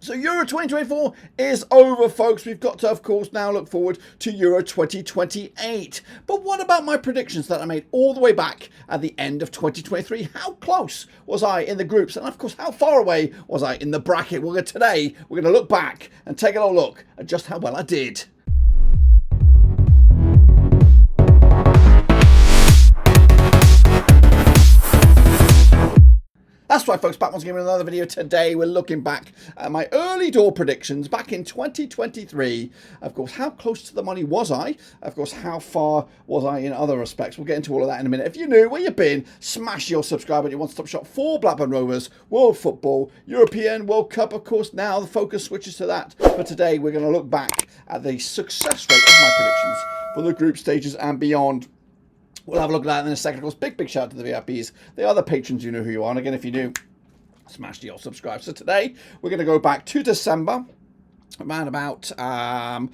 So Euro 2024 is over, folks. We've got to, of course, now look forward to Euro 2028. But what about my predictions that I made all the way back at the end of 2023? How close was I in the groups? And, of course, how far away was I in the bracket? Well, today, we're going to look back and take a little look at just how well I did. That's right, folks, back once again with another video. Today we're looking back at my early door predictions back in 2023. Of course, how close to the money was I? Of course, how far was I in other respects? We'll get into all of that in a minute. If you're new, where you been, smash your subscribe button. Your one-stop shop for Blackburn Rovers, World Football, European World Cup. Of course, now the focus switches to that. But today we're going to look back at the success rate of my predictions for the group stages and beyond. We'll have a look at that in a second. Of course, big shout out to the VIPs. They are the patrons. You know who you are. And again, if you do, smash the old subscribe. So today, we're going to go back to December. Around about, I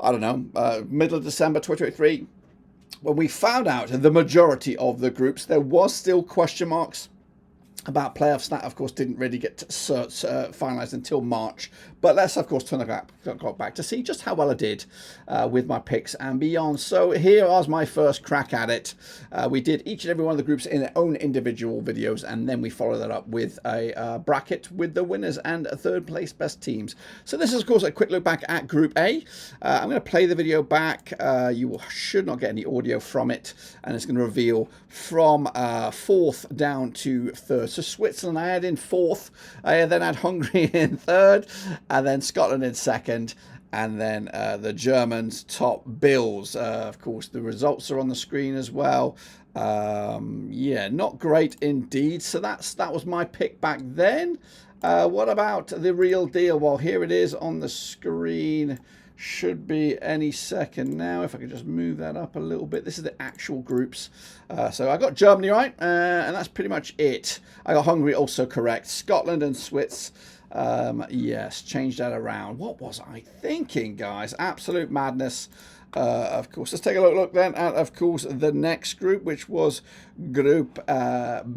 don't know, middle of December 2023. When we found out the majority of the groups, there was still question marks about playoffs. That, of course, didn't really get finalised until March. But let's, of course, turn the clock back to see just how well I did with my picks and beyond. So here was my first crack at it. We did each and every one of the groups in their own individual videos, and then we followed that up with a bracket with the winners and third place best teams. So this is, of course, a quick look back at Group A. I'm going to play the video back. You should not get any audio from it, and it's going to reveal from fourth down to third. So Switzerland, I had in fourth. I then had Hungary in third, and then Scotland in second, and then the Germans top bills. Of course, the results are on the screen as well. Yeah, not great indeed. So that was my pick back then. What about the real deal? Well, here it is on the screen. Should be any second now. If I could just move that up a little bit. This is the actual groups. So I got Germany right, and that's pretty much it. I got Hungary also correct. Scotland and Swiss. Yes, change that around. What was I thinking, guys? Absolute madness. Of course, let's take a look then at, of course, the next group, which was Group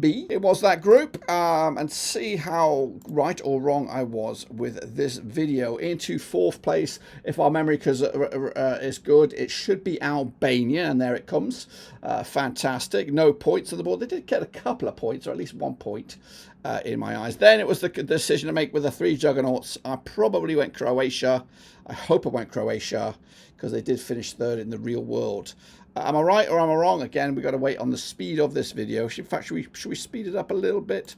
B. It was that group, and see how right or wrong I was with this video. Into fourth place, if our memory is good, it should be Albania, and there it comes. Fantastic. No points on the board. They did get a couple of points, or at least 1 point. In my eyes. Then it was the decision to make with the three juggernauts. I probably went Croatia. I hope I went Croatia because they did finish third in the real world. Am I right or am I wrong? Again, we've got to wait on the speed of this video. In fact, should we speed it up a little bit?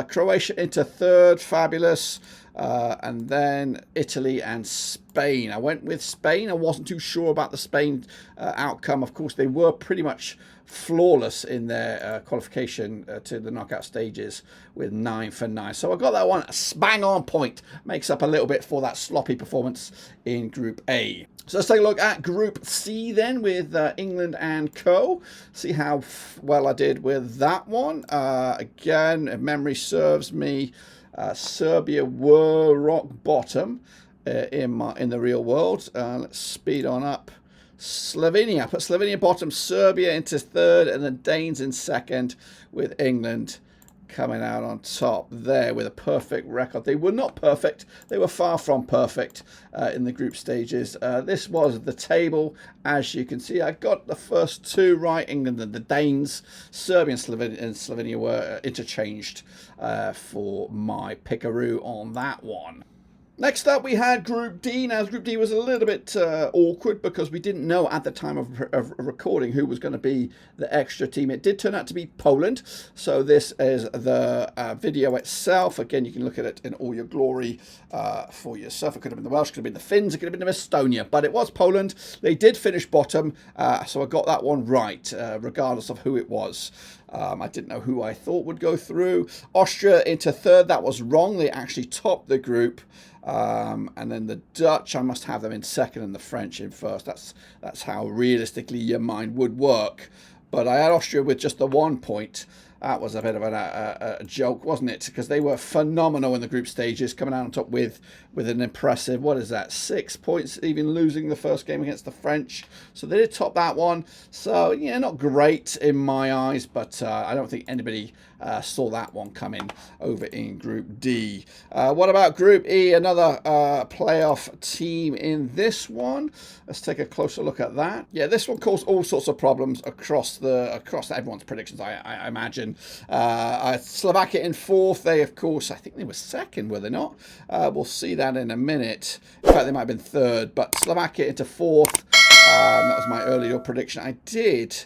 Croatia into third. Fabulous. And then Italy and Spain. I went with Spain. I wasn't too sure about the Spain outcome. Of course, they were pretty much flawless in their qualification to the knockout stages with 9 for 9. So I got that one bang on point. Makes up a little bit for that sloppy performance in Group A. So let's take a look at Group C then with England and co. See how well I did with that one. Again, if memory serves me, Serbia were rock bottom in the real world. Let's speed on up. Slovenia, put Slovenia bottom, Serbia into third, and the Danes in second, with England coming out on top there with a perfect record. They were not perfect. They were far from perfect in the group stages. This was the table. As you can see, I got the first two right. England and the Danes. Serbia and Slovenia were interchanged for my pickaroo on that one. Next up, we had Group D. Now, Group D was a little bit awkward because we didn't know at the time of recording who was going to be the extra team. It did turn out to be Poland. So this is the video itself. Again, you can look at it in all your glory for yourself. It could have been the Welsh, could have been the Finns, it could have been the Estonia, but it was Poland. They did finish bottom, so I got that one right, regardless of who it was. I didn't know who I thought would go through. Austria into third. That was wrong. They actually topped the group. And then the Dutch, I must have them in second and the French in first. That's how realistically your mind would work. But I had Austria with just the 1 point. That was a bit of a joke, wasn't it? Because they were phenomenal in the group stages, coming out on top with an impressive, what is that, 6 points, even losing the first game against the French. So they did top that one. So, yeah, not great in my eyes, but I don't think anybody saw that one coming over in Group D. What about Group E? Another playoff team in this one. Let's take a closer look at that. Yeah, this one caused all sorts of problems across everyone's predictions, I imagine. Slovakia in fourth. They, of course, I think they were second, were they not? We'll see that in a minute. In fact, they might have been third, but Slovakia into fourth. That was my earlier prediction. I did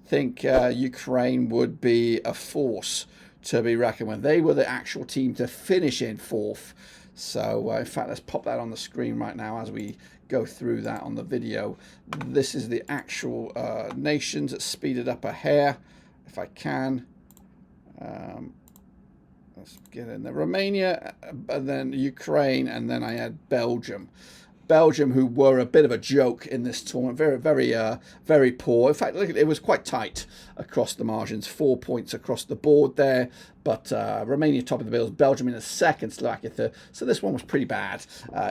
think Ukraine would be a force to be reckoned with. They were the actual team to finish in fourth. So, in fact, let's pop that on the screen right now as we go through that on the video. This is the actual nations. Let's speed it up a hair if I can. Let's get in there. Romania, and then Ukraine, and then I had Belgium. Belgium, who were a bit of a joke in this tournament, very poor. In fact, look, it was quite tight across the margins, 4 points across the board there. But Romania top of the bills, Belgium in a second, Slovakia third. So this one was pretty bad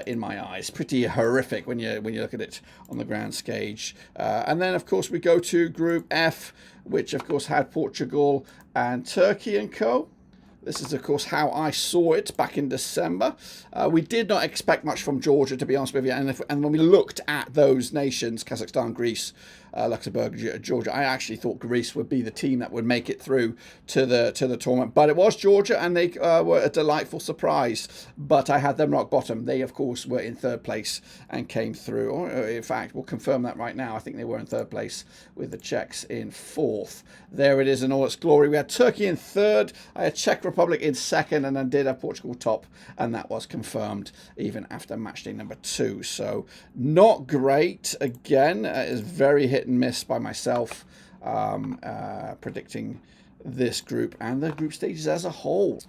in my eyes, pretty horrific when you look at it on the grand stage. And then, of course, we go to Group F, which, of course, had Portugal and Turkey and co. This is, of course, how I saw it back in December. We did not expect much from Georgia, to be honest with you. And when we looked at those nations, Kazakhstan, Greece, Luxembourg, Georgia, I actually thought Greece would be the team that would make it through to the tournament. But it was Georgia, and they were a delightful surprise. But I had them rock bottom. They, of course, were in third place and came through. Or, in fact, we'll confirm that right now. I think they were in third place with the Czechs in fourth. There it is in all its glory. We had Turkey in third. I had Czech Republic in second, and then did have Portugal top, and that was confirmed even after match day number 2. So not great. Again, it is very hit and miss by myself predicting this group and the group stages as a whole.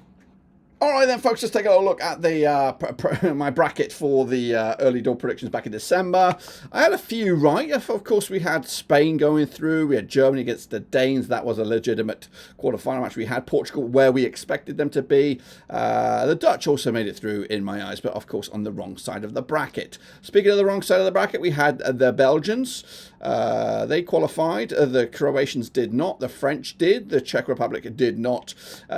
All right then, folks, let's take a little look at the my bracket for the early door predictions back in December. I had a few right. Of course, we had Spain going through. We had Germany against the Danes. That was a legitimate quarterfinal match. We had Portugal where we expected them to be. The Dutch also made it through in my eyes, but of course on the wrong side of the bracket. Speaking of the wrong side of the bracket, we had the Belgians. They qualified. The Croatians did not. The French did. The Czech Republic did not.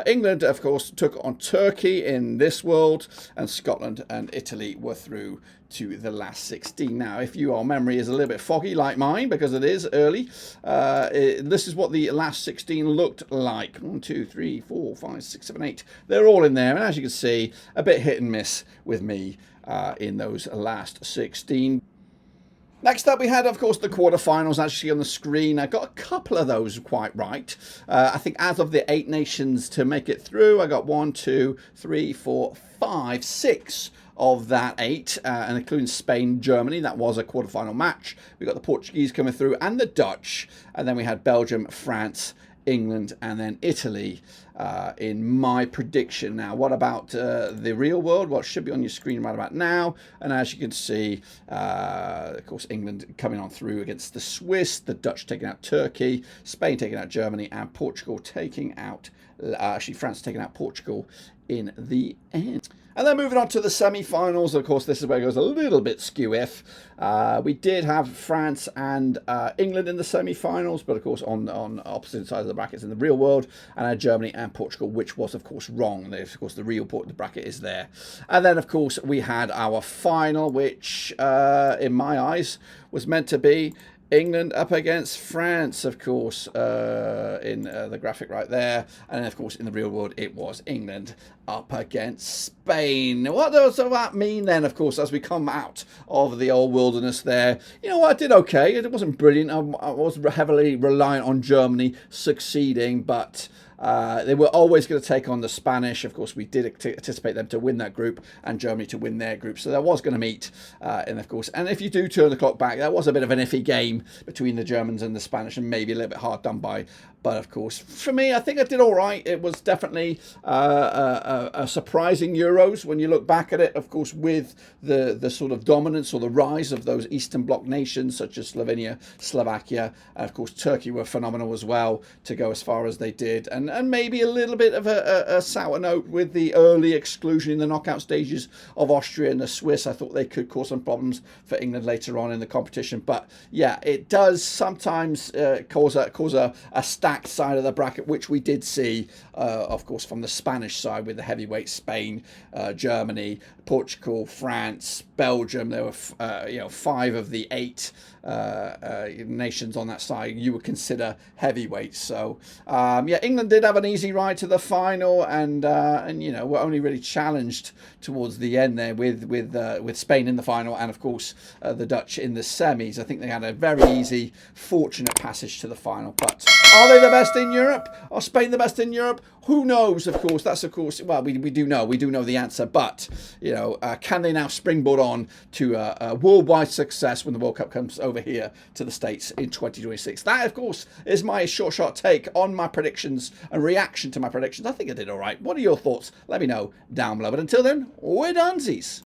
England, of course, took on Turkey in this world, and Scotland and Italy were through to the last 16. Now, if your memory is a little bit foggy like mine, because it is early, this is what the last 16 looked like. 1, 2, 3, 4, 5, 6, 7, 8. They're all in there, and as you can see, a bit hit and miss with me in those last 16. Next up, we had, of course, the quarterfinals actually on the screen. I got a couple of those quite right. I think out of the 8 nations to make it through, I got 1, 2, 3, 4, 5, 6 of that 8, and including Spain, Germany. That was a quarterfinal match. We got the Portuguese coming through and the Dutch. And then we had Belgium, France, England, and then Italy in my prediction. Now, what about the real world? Well, it should be on your screen right about now. And as you can see, of course, England coming on through against the Swiss, the Dutch taking out Turkey, Spain taking out Germany, and Portugal taking out, actually France taking out Portugal in the end. And then moving on to the semi-finals, of course, this is where it goes a little bit skew-if. We did have France and England in the semi-finals, but of course on opposite sides of the brackets in the real world, and had Germany and Portugal, which was of course wrong. Of course, the real the bracket is there. And then of course we had our final, which in my eyes was meant to be England up against France, of course, in the graphic right there. And then, of course, in the real world, it was England up against Spain. What does that mean then, of course, as we come out of the old wilderness there? You know what, I did okay. It wasn't brilliant. I was heavily reliant on Germany succeeding, but they were always going to take on the Spanish. Of course, we did anticipate them to win that group and Germany to win their group. So that was going to meet. And of course, and if you do turn the clock back, that was a bit of an iffy game between the Germans and the Spanish, and maybe a little bit hard done by. But of course, for me, I think I did all right. It was definitely a surprising Euros when you look back at it. Of course, with the sort of dominance or the rise of those Eastern Bloc nations such as Slovenia, Slovakia, and of course Turkey were phenomenal as well to go as far as they did. And and maybe a little bit of a sour note with the early exclusion in the knockout stages of Austria and the Swiss. I thought they could cause some problems for England later on in the competition. But yeah, it does sometimes cause a stacked side of the bracket, which we did see, of course, from the Spanish side with the heavyweights: Spain, Germany, Portugal, France, Belgium. There were 5 of the 8 nations on that side you would consider heavyweights. So yeah, England did have an easy ride to the final, and were only really challenged towards the end there with Spain in the final, and of course the Dutch in the semis. I think they had a very easy, fortunate passage to the final. But are they the best in Europe? Are Spain the best in Europe? Who knows? Of course, that's well, we do know the answer. But can they now springboard on to a worldwide success when the World Cup comes over here to the States in 2026? That, of course, is my short take on my predictions and reaction to my predictions. I think I did all right. What are your thoughts? Let me know down below. But until then, we're donesies.